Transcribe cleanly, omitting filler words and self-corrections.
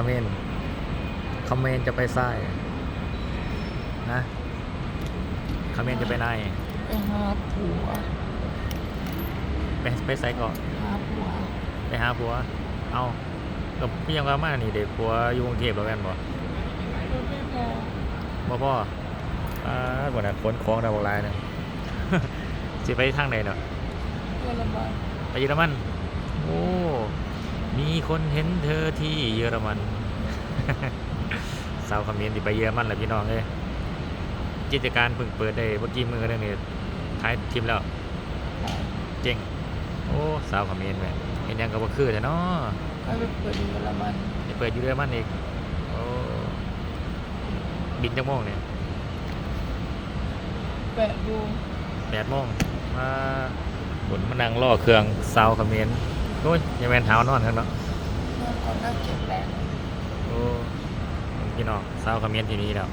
เมรเขมรจะไปซ้ายนะเขมรจะไปไหนไปหาผัวไปไสก่อนหาผัวไปหาผัวเอากับพี่ยังว่ามานี่เด็กผัวอยู่กรุงเทพแล้วแม่นบ่ไม่พอบ่พ่อบ่น่ะขนของได้บ่หลายนึง สิไปทางไหนเนาะเยอรมันไปเยอรมันโอ้มีคนเห็นเธอที่เยอรมัน สาวเขมรที่ไปเยอรมันแหละพี่น้องเอ้ยกิจการเพิ่งเปิดได้เมื่อกี้มือนึงนี่ท้ายทีมแล้วเจ๋งโอ้สาวเขมรแม่เห็นยังก็บ่คือแท้เนาะเขาไปเปิดเยอรมันไปเปิดอยู่เยอรมันอีกโอ้บินจักโมงเนี่ย8 โมง8 โมงมาฝนมานั่งรอเครื่องสาวเขมรโอ้ยอย่าแม่นหาวนอนกันเนาะนอนก่อนนั่งเก็บแรงโอ้พี่น้องสาวเขมรที่นี่แล้ว